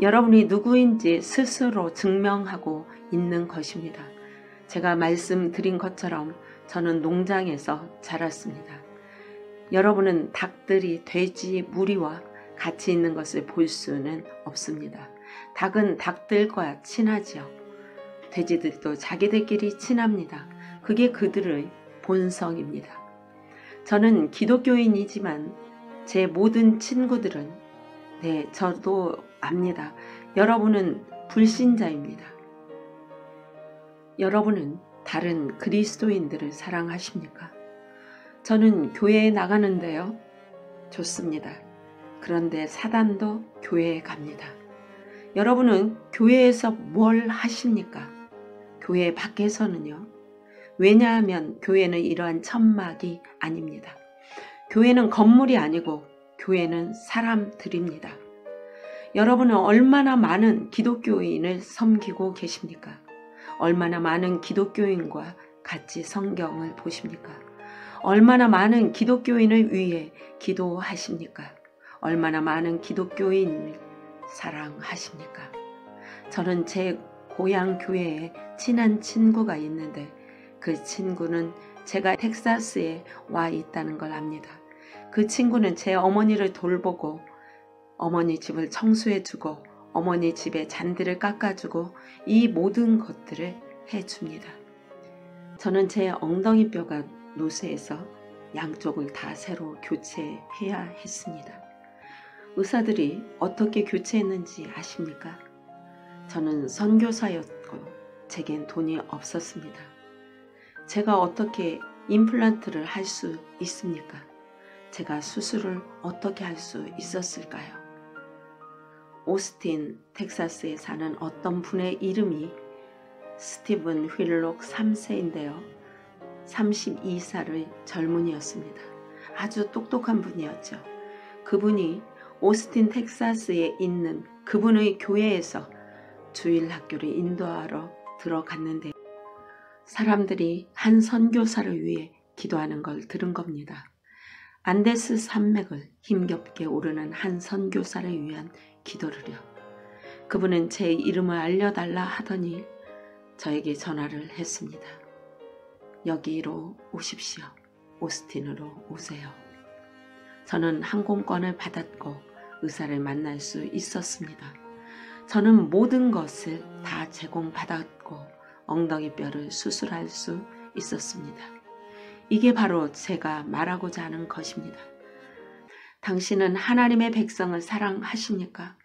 여러분이 누구인지 스스로 증명하고 있는 것입니다. 제가 말씀드린 것처럼 저는 농장에서 자랐습니다. 여러분은 닭들이 돼지 무리와 같이 있는 것을 볼 수는 없습니다. 닭은 닭들과 친하지요. 돼지들도 자기들끼리 친합니다. 그게 그들의 본성입니다. 저는 기독교인이지만 제 모든 친구들은 저도 압니다. 여러분은 불신자입니다. 여러분은 다른 그리스도인들을 사랑하십니까? 저는 교회에 나가는데요. 좋습니다. 그런데 사단도 교회에 갑니다. 여러분은 교회에서 뭘 하십니까? 교회 밖에서는요. 왜냐하면 교회는 이러한 천막이 아닙니다. 교회는 건물이 아니고 교회는 사람들입니다. 여러분은 얼마나 많은 기독교인을 섬기고 계십니까? 얼마나 많은 기독교인과 같이 성경을 보십니까? 얼마나 많은 기독교인을 위해 기도하십니까? 얼마나 많은 기독교인을 사랑하십니까? 저는 제 고향 교회에 친한 친구가 있는데 그 친구는 제가 텍사스에 와 있다는 걸 압니다. 그 친구는 제 어머니를 돌보고 어머니 집을 청소해주고 어머니 집에 잔디를 깎아주고 이 모든 것들을 해줍니다. 저는 제 엉덩이뼈가 노쇠해서 양쪽을 다 새로 교체해야 했습니다. 의사들이 어떻게 교체했는지 아십니까? 저는 선교사였고 제겐 돈이 없었습니다. 제가 어떻게 임플란트를 할 수 있습니까? 제가 수술을 어떻게 할 수 있었을까요? 오스틴, 텍사스에 사는 어떤 분의 이름이 스티븐 휠록 3세인데요. 32살의 젊은이였습니다. 아주 똑똑한 분이었죠. 그분이 오스틴, 텍사스에 있는 그분의 교회에서 주일 학교를 인도하러 들어갔는데 사람들이 한 선교사를 위해 기도하는 걸 들은 겁니다. 안데스 산맥을 힘겹게 오르는 한 선교사를 위한 기도를요. 그분은 제 이름을 알려달라 하더니 저에게 전화를 했습니다. 여기로 오십시오. 오스틴으로 오세요. 저는 항공권을 받았고 의사를 만날 수 있었습니다. 저는 모든 것을 다 제공받았고 엉덩이뼈를 수술할 수 있었습니다. 이게 바로 제가 말하고자 하는 것입니다. 당신은 하나님의 백성을 사랑하십니까?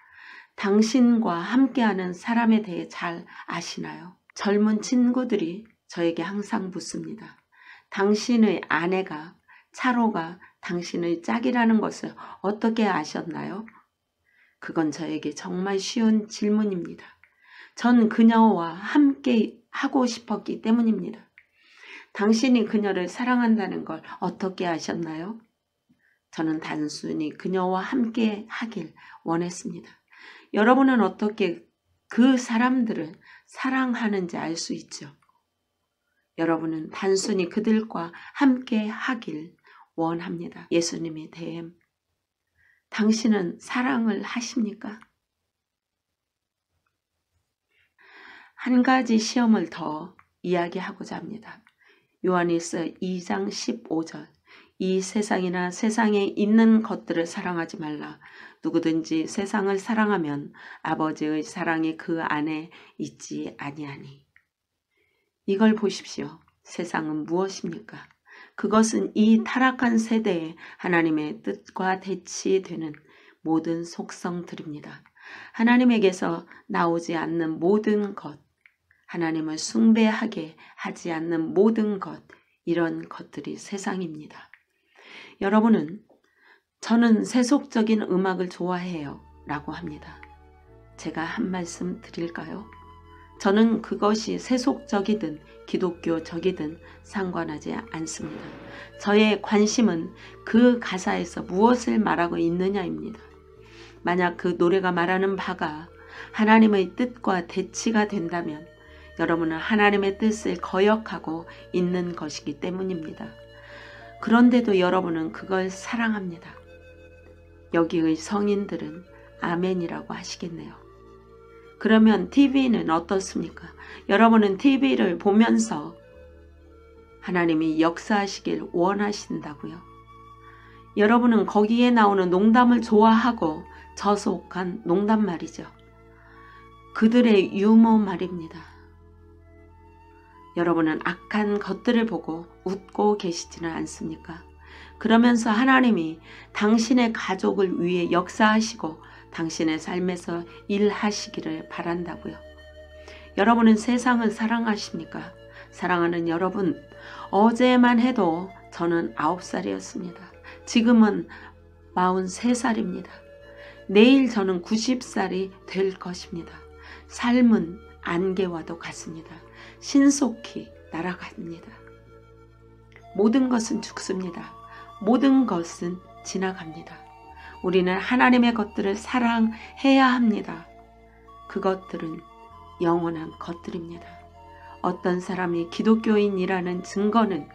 당신과 함께하는 사람에 대해 잘 아시나요? 젊은 친구들이 저에게 항상 묻습니다. 당신의 아내가 차로가 당신의 짝이라는 것을 어떻게 아셨나요? 그건 저에게 정말 쉬운 질문입니다. 전 그녀와 함께 하고 싶었기 때문입니다. 당신이 그녀를 사랑한다는 걸 어떻게 아셨나요? 저는 단순히 그녀와 함께 하길 원했습니다. 여러분은 어떻게 그 사람들을 사랑하는지 알 수 있죠. 여러분은 단순히 그들과 함께 하길 원합니다. 예수님에 대해 당신은 사랑을 하십니까? 한 가지 시험을 더 이야기하고자 합니다. 요한일서 2장 15절 이 세상이나 세상에 있는 것들을 사랑하지 말라. 누구든지 세상을 사랑하면 아버지의 사랑이 그 안에 있지 아니하니. 이걸 보십시오. 세상은 무엇입니까? 그것은 이 타락한 세대에 하나님의 뜻과 대치되는 모든 속성들입니다. 하나님에게서 나오지 않는 모든 것, 하나님을 숭배하게 하지 않는 모든 것, 이런 것들이 세상입니다. 여러분은 저는 세속적인 음악을 좋아해요 라고 합니다. 제가 한 말씀 드릴까요? 저는 그것이 세속적이든 기독교적이든 상관하지 않습니다. 저의 관심은 그 가사에서 무엇을 말하고 있느냐입니다. 만약 그 노래가 말하는 바가 하나님의 뜻과 대치가 된다면 여러분은 하나님의 뜻을 거역하고 있는 것이기 때문입니다. 그런데도 여러분은 그걸 사랑합니다. 여기의 성인들은 아멘이라고 하시겠네요. 그러면 TV는 어떻습니까? 여러분은 TV를 보면서 하나님이 역사하시길 원하신다고요. 여러분은 거기에 나오는 농담을 좋아하고 저속한 농담 말이죠. 그들의 유머 말입니다. 여러분은 악한 것들을 보고 웃고 계시지는 않습니까? 그러면서 하나님이 당신의 가족을 위해 역사하시고 당신의 삶에서 일하시기를 바란다고요. 여러분은 세상을 사랑하십니까? 사랑하는 여러분, 어제만 해도 저는 9살이었습니다. 지금은 43살입니다. 내일 저는 90살이 될 것입니다. 삶은 안개와도 같습니다. 신속히 날아갑니다. 모든 것은 죽습니다. 모든 것은 지나갑니다. 우리는 하나님의 것들을 사랑해야 합니다. 그것들은 영원한 것들입니다. 어떤 사람이 기독교인이라는 증거는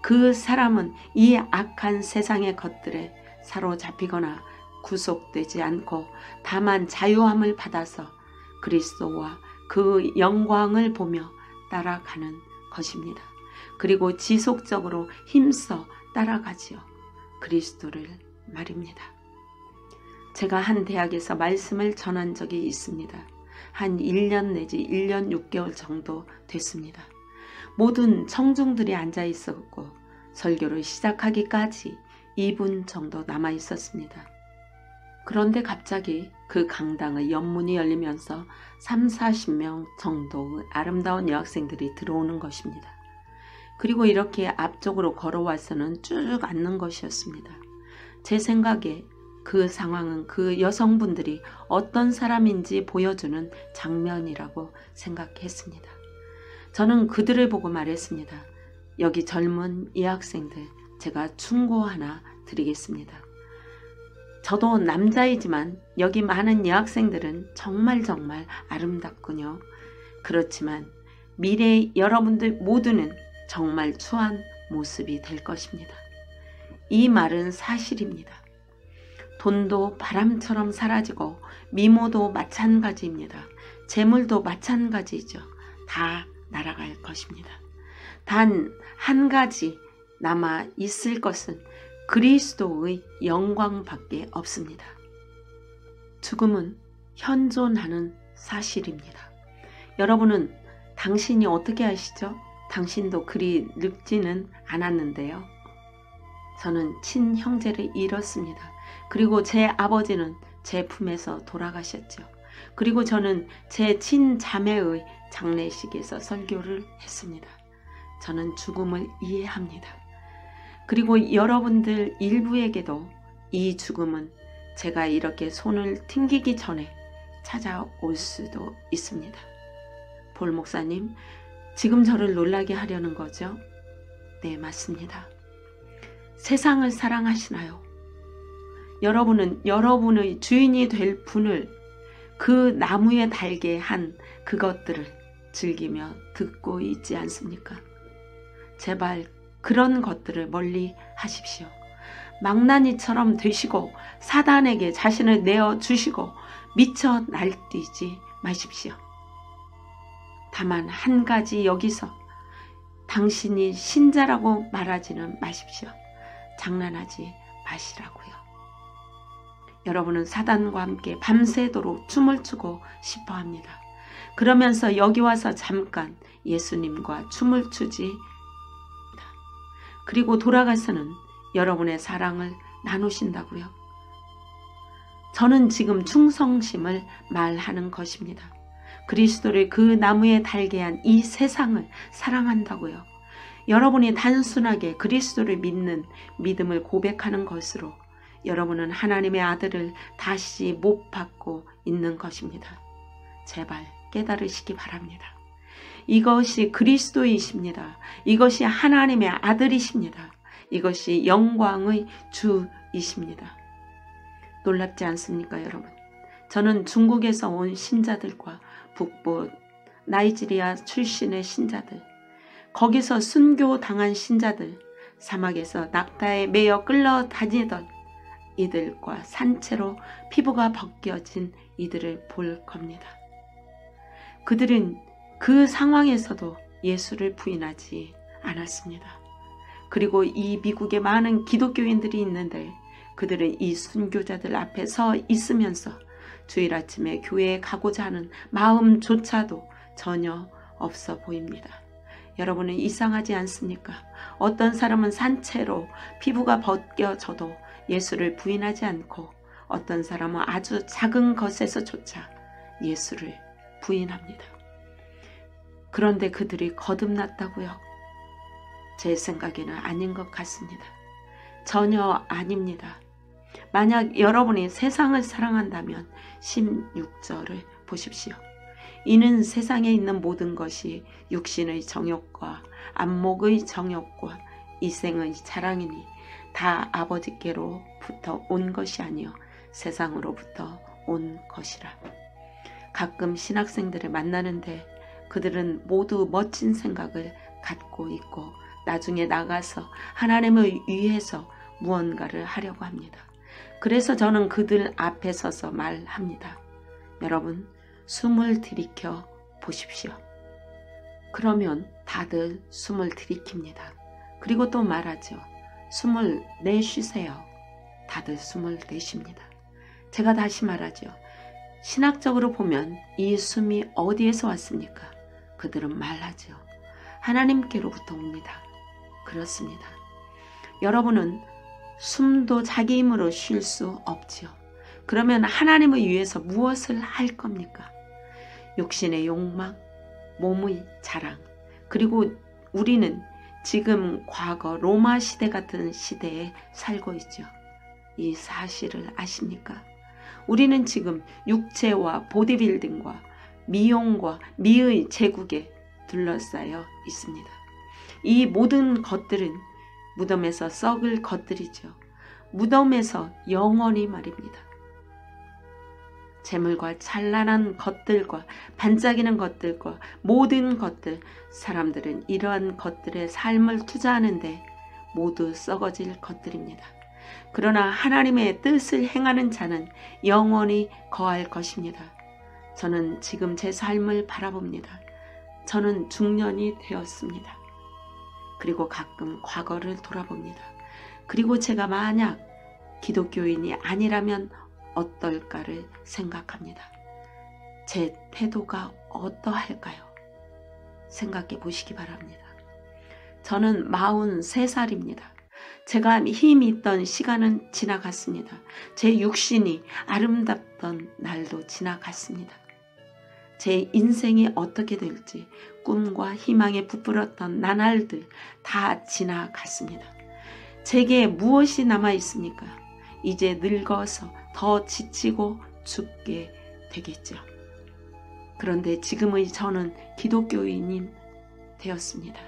그 사람은 이 악한 세상의 것들에 사로잡히거나 구속되지 않고 다만 자유함을 받아서 그리스도와 그 영광을 보며 따라가는 것입니다. 그리고 지속적으로 힘써 따라가지요. 그리스도를 말입니다. 제가 한 대학에서 말씀을 전한 적이 있습니다. 한 1년 내지 1년 6개월 정도 됐습니다. 모든 청중들이 앉아 있었고 설교를 시작하기까지 2분 정도 남아 있었습니다. 그런데 갑자기 그 강당의 연문이 열리면서 30-40명 정도의 아름다운 여학생들이 들어오는 것입니다. 그리고 이렇게 앞쪽으로 걸어와서는 쭉 앉는 것이었습니다. 제 생각에 그 상황은 그 여성분들이 어떤 사람인지 보여주는 장면이라고 생각했습니다. 저는 그들을 보고 말했습니다. 여기 젊은 여학생들, 제가 충고 하나 드리겠습니다. 저도 남자이지만 여기 많은 여학생들은 정말 아름답군요. 그렇지만 미래의 여러분들 모두는 정말 추한 모습이 될 것입니다. 이 말은 사실입니다. 돈도 바람처럼 사라지고 미모도 마찬가지입니다. 재물도 마찬가지죠. 다 날아갈 것입니다. 단 한 가지 남아 있을 것은 그리스도의 영광밖에 없습니다. 죽음은 현존하는 사실입니다. 여러분은 당신이 어떻게 아시죠? 당신도 그리 늙지는 않았는데요. 저는 친형제를 잃었습니다. 그리고 제 아버지는 제 품에서 돌아가셨죠. 그리고 저는 제 친자매의 장례식에서 설교를 했습니다. 저는 죽음을 이해합니다. 그리고 여러분들 일부에게도 이 죽음은 제가 이렇게 손을 튕기기 전에 찾아올 수도 있습니다. 볼 목사님, 지금 저를 놀라게 하려는 거죠? 네, 맞습니다. 세상을 사랑하시나요? 여러분은 여러분의 주인이 될 분을 그 나무에 달게 한 그것들을 즐기며 듣고 있지 않습니까? 제발 그런 것들을 멀리 하십시오. 망나니처럼 되시고 사단에게 자신을 내어주시고 미쳐 날뛰지 마십시오. 다만 한 가지 여기서 당신이 신자라고 말하지는 마십시오. 장난하지 마시라고요. 여러분은 사단과 함께 밤새도록 춤을 추고 싶어 합니다. 그러면서 여기 와서 잠깐 예수님과 춤을 추지. 그리고 돌아가서는 여러분의 사랑을 나누신다고요. 저는 지금 충성심을 말하는 것입니다. 그리스도를 그 나무에 달게 한 이 세상을 사랑한다고요. 여러분이 단순하게 그리스도를 믿는 믿음을 고백하는 것으로 여러분은 하나님의 아들을 다시 못 받고 있는 것입니다. 제발 깨달으시기 바랍니다. 이것이 그리스도이십니다. 이것이 하나님의 아들이십니다. 이것이 영광의 주이십니다. 놀랍지 않습니까, 여러분? 저는 중국에서 온 신자들과 북부 나이지리아 출신의 신자들, 거기서 순교 당한 신자들, 사막에서 낙타에 매여 끌려다니던 이들과 산채로 피부가 벗겨진 이들을 볼 겁니다. 그들은 그 상황에서도 예수를 부인하지 않았습니다. 그리고 이 미국에 많은 기독교인들이 있는데 그들은 이 순교자들 앞에 서 있으면서 주일 아침에 교회에 가고자 하는 마음조차도 전혀 없어 보입니다. 여러분은 이상하지 않습니까? 어떤 사람은 산채로 피부가 벗겨져도 예수를 부인하지 않고 어떤 사람은 아주 작은 것에서조차 예수를 부인합니다. 그런데 그들이 거듭났다고요? 제 생각에는 아닌 것 같습니다. 전혀 아닙니다. 만약 여러분이 세상을 사랑한다면 16절을 보십시오. 이는 세상에 있는 모든 것이 육신의 정욕과 안목의 정욕과 이생의 자랑이니 다 아버지께로부터 온 것이 아니요 세상으로부터 온 것이라. 가끔 신학생들을 만나는데 그들은 모두 멋진 생각을 갖고 있고 나중에 나가서 하나님을 위해서 무언가를 하려고 합니다. 그래서 저는 그들 앞에 서서 말합니다. 여러분, 숨을 들이켜 보십시오. 그러면 다들 숨을 들이킵니다. 그리고 또 말하죠. 숨을 내쉬세요. 다들 숨을 내쉽니다. 제가 다시 말하죠. 신학적으로 보면 이 숨이 어디에서 왔습니까? 그들은 말하죠. 하나님께로부터 옵니다. 그렇습니다. 여러분은 숨도 자기 힘으로 쉴 수 없지요. 그러면 하나님을 위해서 무엇을 할 겁니까? 육신의 욕망, 몸의 자랑, 그리고 우리는 지금 과거 로마 시대 같은 시대에 살고 있죠. 이 사실을 아십니까? 우리는 지금 육체와 보디빌딩과 미용과 미의 제국에 둘러싸여 있습니다. 이 모든 것들은 무덤에서 썩을 것들이죠. 무덤에서 영원히 말입니다. 재물과 찬란한 것들과 반짝이는 것들과 모든 것들, 사람들은 이러한 것들의 삶을 투자하는데 모두 썩어질 것들입니다. 그러나 하나님의 뜻을 행하는 자는 영원히 거할 것입니다. 저는 지금 제 삶을 바라봅니다. 저는 중년이 되었습니다. 그리고 가끔 과거를 돌아봅니다. 그리고 제가 만약 기독교인이 아니라면 어떨까를 생각합니다. 제 태도가 어떠할까요? 생각해 보시기 바랍니다. 저는 43살입니다. 제가 힘이 있던 시간은 지나갔습니다. 제 육신이 아름답던 날도 지나갔습니다. 제 인생이 어떻게 될지 꿈과 희망에 부풀었던 나날들 다 지나갔습니다. 제게 무엇이 남아 있습니까? 이제 늙어서 더 지치고 죽게 되겠죠. 그런데 지금의 저는 기독교인이 되었습니다.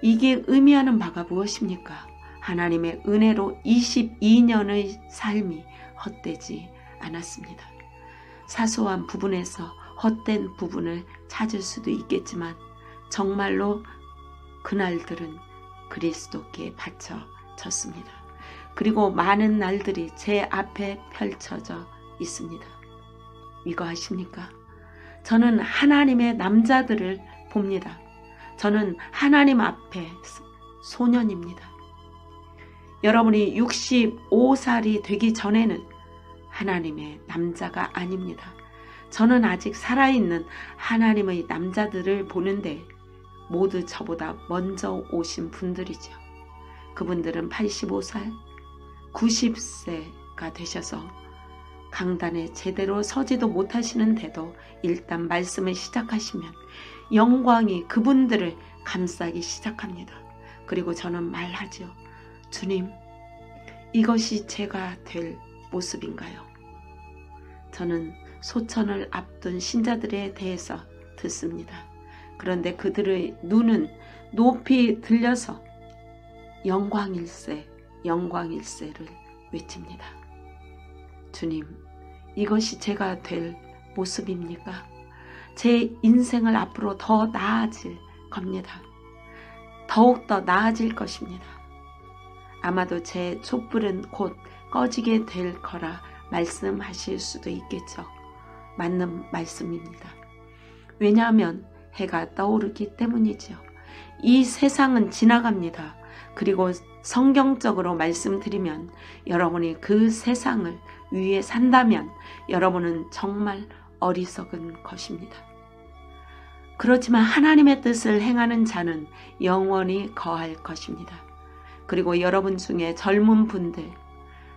이게 의미하는 바가 무엇입니까? 하나님의 은혜로 22년의 삶이 헛되지 않았습니다. 사소한 부분에서 헛된 부분을 찾을 수도 있겠지만 정말로 그날들은 그리스도께 바쳐졌습니다. 그리고 많은 날들이 제 앞에 펼쳐져 있습니다. 이거 아십니까? 저는 하나님의 남자들을 봅니다. 저는 하나님 앞에 소년입니다. 여러분이 65살이 되기 전에는 하나님의 남자가 아닙니다. 저는 아직 살아있는 하나님의 남자들을 보는데 모두 저보다 먼저 오신 분들이죠. 그분들은 85살, 90세가 되셔서 강단에 제대로 서지도 못하시는데도 일단 말씀을 시작하시면 영광이 그분들을 감싸기 시작합니다. 그리고 저는 말하죠. 주님, 이것이 제가 될 모습인가요? 저는 소천을 앞둔 신자들에 대해서 듣습니다. 그런데 그들의 눈은 높이 들려서 영광일세, 영광일세를 외칩니다. 주님, 이것이 제가 될 모습입니까? 제 인생을 앞으로 더 나아질 겁니다. 더욱더 나아질 것입니다. 아마도 제 촛불은 곧 꺼지게 될 거라 말씀하실 수도 있겠죠. 맞는 말씀입니다. 왜냐하면 해가 떠오르기 때문이지요. 이 세상은 지나갑니다. 그리고 성경적으로 말씀드리면 여러분이 그 세상을 위해 산다면 여러분은 정말 어리석은 것입니다. 그렇지만 하나님의 뜻을 행하는 자는 영원히 거할 것입니다. 그리고 여러분 중에 젊은 분들,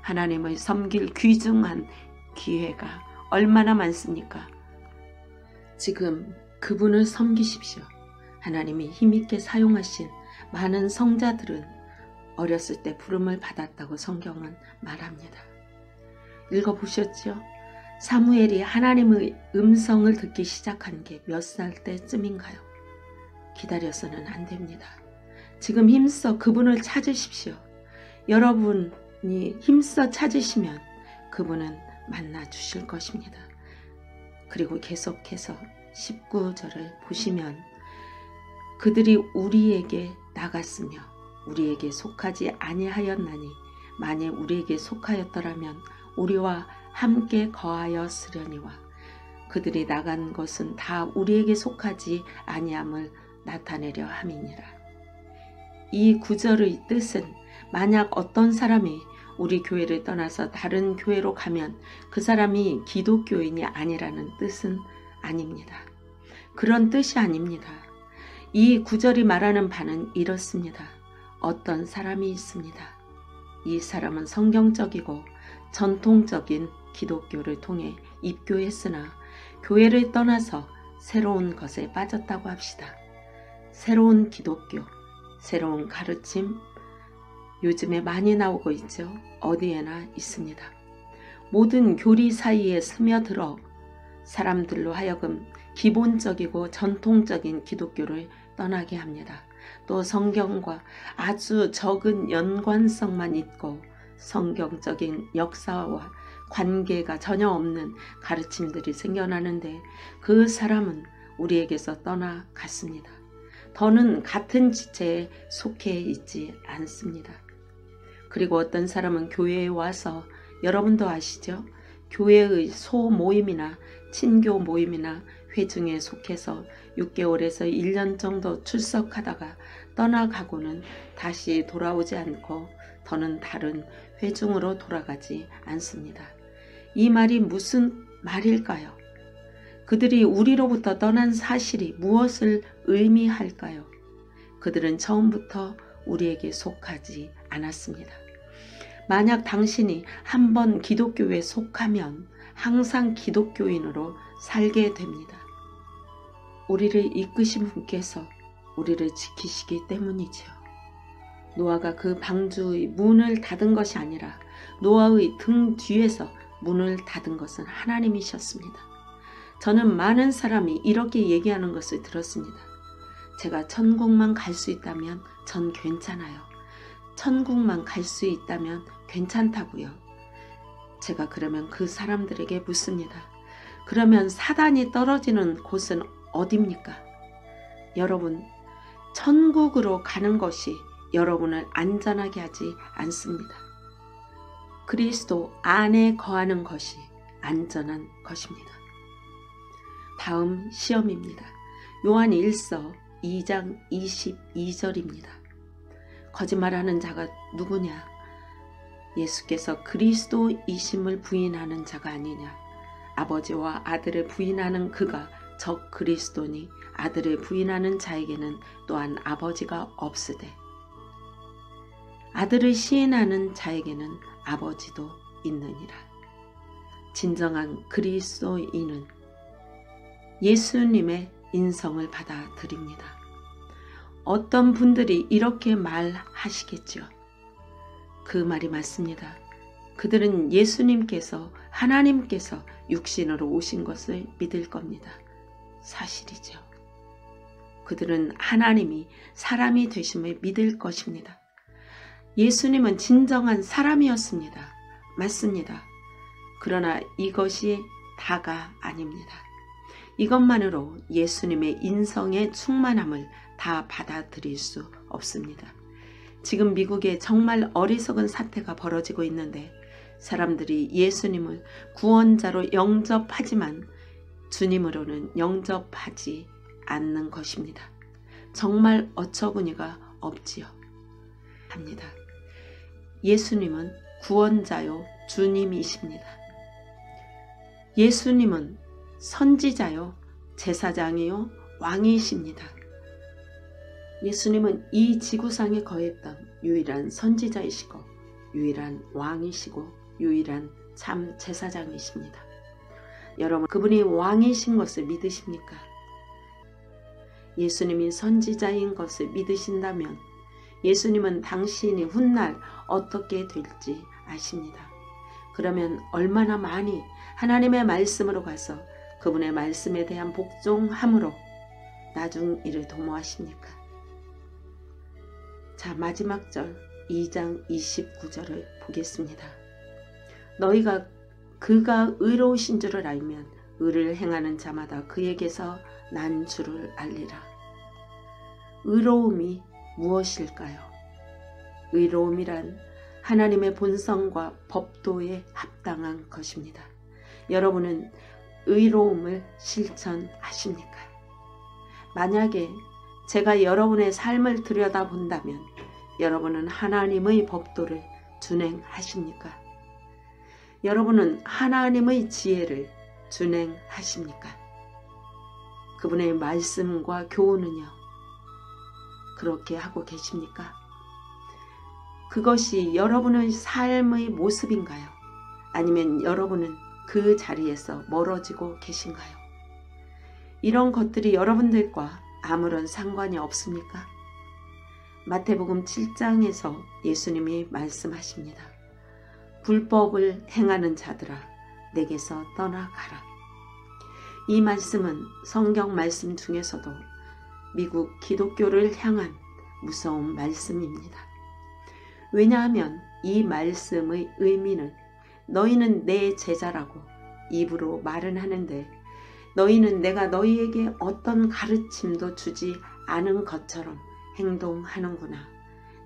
하나님을 섬길 귀중한 기회가 얼마나 많습니까? 지금 그분을 섬기십시오. 하나님이 힘있게 사용하신 많은 성자들은 어렸을 때 부름을 받았다고 성경은 말합니다. 읽어보셨죠? 사무엘이 하나님의 음성을 듣기 시작한 게 몇 살 때쯤인가요? 기다려서는 안 됩니다. 지금 힘써 그분을 찾으십시오. 여러분이 힘써 찾으시면 그분은 만나 주실 것입니다. 그리고 계속해서 19절을 보시면 그들이 우리에게 나갔으며 우리에게 속하지 아니하였나니 만일 우리에게 속하였더라면 우리와 함께 거하였으려니와 그들이 나간 것은 다 우리에게 속하지 아니함을 나타내려 함이니라. 이 구절의 뜻은 만약 어떤 사람이 우리 교회를 떠나서 다른 교회로 가면 그 사람이 기독교인이 아니라는 뜻은 아닙니다. 그런 뜻이 아닙니다. 이 구절이 말하는 바는 이렇습니다. 어떤 사람이 있습니다. 이 사람은 성경적이고 전통적인 기독교를 통해 입교했으나 교회를 떠나서 새로운 것에 빠졌다고 합시다. 새로운 기독교, 새로운 가르침, 요즘에 많이 나오고 있죠. 어디에나 있습니다. 모든 교리 사이에 스며들어 사람들로 하여금 기본적이고 전통적인 기독교를 떠나게 합니다. 또 성경과 아주 적은 연관성만 있고 성경적인 역사와 관계가 전혀 없는 가르침들이 생겨나는데 그 사람은 우리에게서 떠나갔습니다. 더는 같은 지체에 속해 있지 않습니다. 그리고 어떤 사람은 교회에 와서 여러분도 아시죠? 교회의 소모임이나 친교 모임이나 회중에 속해서 6개월에서 1년 정도 출석하다가 떠나가고는 다시 돌아오지 않고 더는 다른 회중으로 돌아가지 않습니다. 이 말이 무슨 말일까요? 그들이 우리로부터 떠난 사실이 무엇을 의미할까요? 그들은 처음부터 우리에게 속하지 않았습니다. 만약 당신이 한번 기독교에 속하면 항상 기독교인으로 살게 됩니다. 우리를 이끄신 분께서 우리를 지키시기 때문이죠. 노아가 그 방주의 문을 닫은 것이 아니라 노아의 등 뒤에서 문을 닫은 것은 하나님이셨습니다. 저는 많은 사람이 이렇게 얘기하는 것을 들었습니다. 제가 천국만 갈 수 있다면 전 괜찮아요. 천국만 갈 수 있다면 괜찮다고요. 제가 그러면 그 사람들에게 묻습니다. 그러면 사단이 떨어지는 곳은 어디입니까? 여러분, 천국으로 가는 것이 여러분을 안전하게 하지 않습니다. 그리스도 안에 거하는 것이 안전한 것입니다. 다음 시험입니다. 요한 1서 2장 22절입니다. 거짓말하는 자가 누구냐? 예수께서 그리스도이심을 부인하는 자가 아니냐? 아버지와 아들을 부인하는 그가 적 그리스도니 아들을 부인하는 자에게는 또한 아버지가 없으되 아들을 시인하는 자에게는 아버지도 있느니라. 진정한 그리스도인은 예수님의 인성을 받아들입니다. 어떤 분들이 이렇게 말하시겠죠. 그 말이 맞습니다. 그들은 예수님께서 하나님께서 육신으로 오신 것을 믿을 겁니다. 사실이죠. 그들은 하나님이 사람이 되심을 믿을 것입니다. 예수님은 진정한 사람이었습니다. 맞습니다. 그러나 이것이 다가 아닙니다. 이것만으로 예수님의 인성의 충만함을 다 받아들일 수 없습니다. 지금 미국에 정말 어리석은 사태가 벌어지고 있는데 사람들이 예수님을 구원자로 영접하지만 주님으로는 영접하지 않는 것입니다. 정말 어처구니가 없지요. 합니다. 예수님은 구원자요 주님이십니다. 예수님은 선지자요 제사장이요 왕이십니다. 예수님은 이 지구상에 거했던 유일한 선지자이시고 유일한 왕이시고 유일한 참 제사장이십니다. 여러분, 그분이 왕이신 것을 믿으십니까? 예수님이 선지자인 것을 믿으신다면 예수님은 당신이 훗날 어떻게 될지 아십니다. 그러면 얼마나 많이 하나님의 말씀으로 가서 그분의 말씀에 대한 복종함으로 나중 일을 도모하십니까? 자, 마지막 절 2장 29절을 보겠습니다. 너희가 그가 의로우신 줄을 알면 의를 행하는 자마다 그에게서 난 줄을 알리라. 의로움이 무엇일까요? 의로움이란 하나님의 본성과 법도에 합당한 것입니다. 여러분은 의로움을 실천하십니까? 만약에 제가 여러분의 삶을 들여다본다면 여러분은 하나님의 법도를 준행하십니까? 여러분은 하나님의 지혜를 준행하십니까? 그분의 말씀과 교훈은요, 그렇게 하고 계십니까? 그것이 여러분의 삶의 모습인가요? 아니면 여러분은 그 자리에서 멀어지고 계신가요? 이런 것들이 여러분들과 아무런 상관이 없습니까? 마태복음 7장에서 예수님이 말씀하십니다. 불법을 행하는 자들아 내게서 떠나가라. 이 말씀은 성경 말씀 중에서도 미국 기독교를 향한 무서운 말씀입니다. 왜냐하면 이 말씀의 의미는 너희는 내 제자라고 입으로 말은 하는데 너희는 내가 너희에게 어떤 가르침도 주지 않은 것처럼 행동하는구나.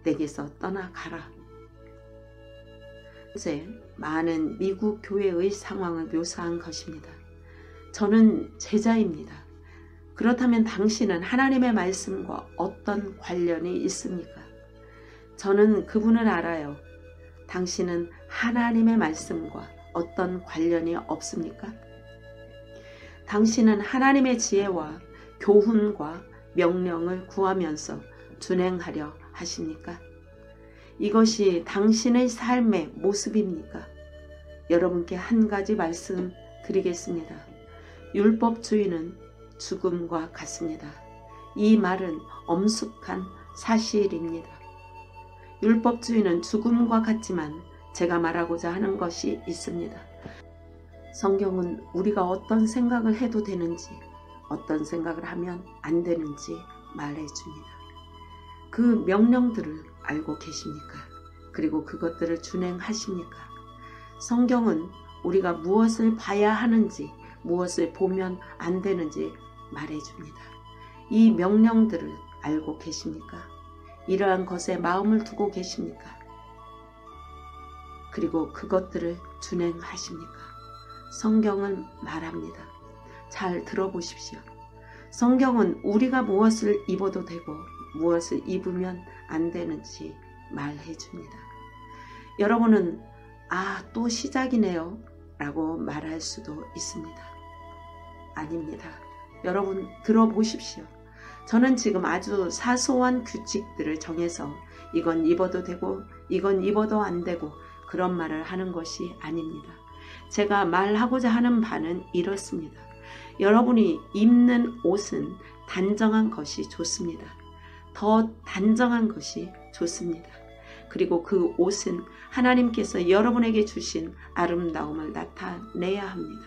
내게서 떠나가라. 현재 많은 미국 교회의 상황을 묘사한 것입니다. 저는 제자입니다. 그렇다면 당신은 하나님의 말씀과 어떤 관련이 있습니까? 저는 그분을 알아요. 당신은 하나님의 말씀과 어떤 관련이 없습니까? 당신은 하나님의 지혜와 교훈과 명령을 구하면서 준행하려 하십니까? 이것이 당신의 삶의 모습입니까? 여러분께 한 가지 말씀 드리겠습니다. 율법주의는 죽음과 같습니다. 이 말은 엄숙한 사실입니다. 율법주의는 죽음과 같지만 제가 말하고자 하는 것이 있습니다. 성경은 우리가 어떤 생각을 해도 되는지 어떤 생각을 하면 안 되는지 말해줍니다. 그 명령들을 알고 계십니까? 그리고 그것들을 준행하십니까? 성경은 우리가 무엇을 봐야 하는지 무엇을 보면 안 되는지 말해줍니다. 이 명령들을 알고 계십니까? 이러한 것에 마음을 두고 계십니까? 그리고 그것들을 준행하십니까? 성경은 말합니다. 잘 들어보십시오. 성경은 우리가 무엇을 입어도 되고 무엇을 입으면 안 되는지 말해줍니다. 여러분은 또 시작이네요 라고 말할 수도 있습니다. 아닙니다. 여러분 들어보십시오. 저는 지금 아주 사소한 규칙들을 정해서 이건 입어도 되고 이건 입어도 안 되고 그런 말을 하는 것이 아닙니다. 제가 말하고자 하는 바는 이렇습니다. 여러분이 입는 옷은 단정한 것이 좋습니다. 더 단정한 것이 좋습니다. 그리고 그 옷은 하나님께서 여러분에게 주신 아름다움을 나타내야 합니다.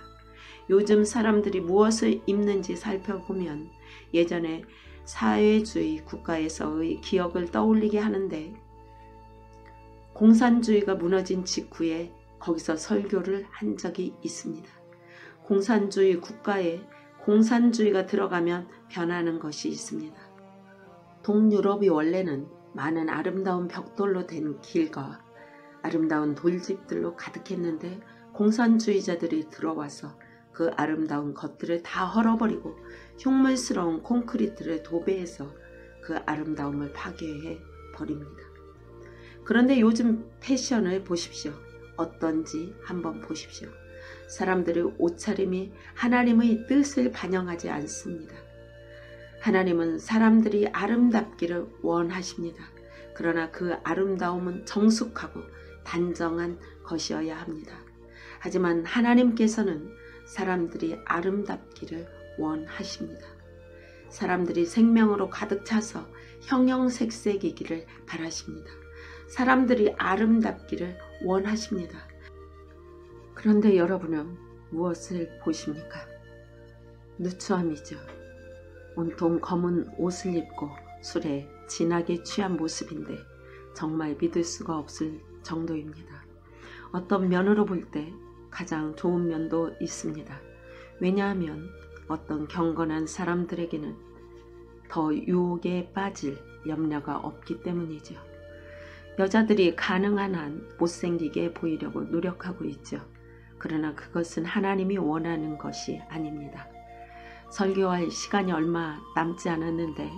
요즘 사람들이 무엇을 입는지 살펴보면 예전에 사회주의 국가에서의 기억을 떠올리게 하는데 공산주의가 무너진 직후에 거기서 설교를 한 적이 있습니다. 공산주의 국가에 공산주의가 들어가면 변하는 것이 있습니다. 동유럽이 원래는 많은 아름다운 벽돌로 된 길과 아름다운 돌집들로 가득했는데 공산주의자들이 들어와서 그 아름다운 것들을 다 헐어버리고 흉물스러운 콘크리트를 도배해서 그 아름다움을 파괴해 버립니다. 그런데 요즘 패션을 보십시오. 어떤지 한번 보십시오. 사람들의 옷차림이 하나님의 뜻을 반영하지 않습니다. 하나님은 사람들이 아름답기를 원하십니다. 그러나 그 아름다움은 정숙하고 단정한 것이어야 합니다. 하지만 하나님께서는 사람들이 아름답기를 원하십니다. 사람들이 생명으로 가득 차서 형형색색이기를 바라십니다. 사람들이 아름답기를 원하십니다. 그런데 여러분은 무엇을 보십니까? 누추함이죠. 온통 검은 옷을 입고 술에 진하게 취한 모습인데 정말 믿을 수가 없을 정도입니다. 어떤 면으로 볼 때 가장 좋은 면도 있습니다. 왜냐하면 어떤 경건한 사람들에게는 더 유혹에 빠질 염려가 없기 때문이죠. 여자들이 가능한 한 못생기게 보이려고 노력하고 있죠. 그러나 그것은 하나님이 원하는 것이 아닙니다. 설교할 시간이 얼마 남지 않았는데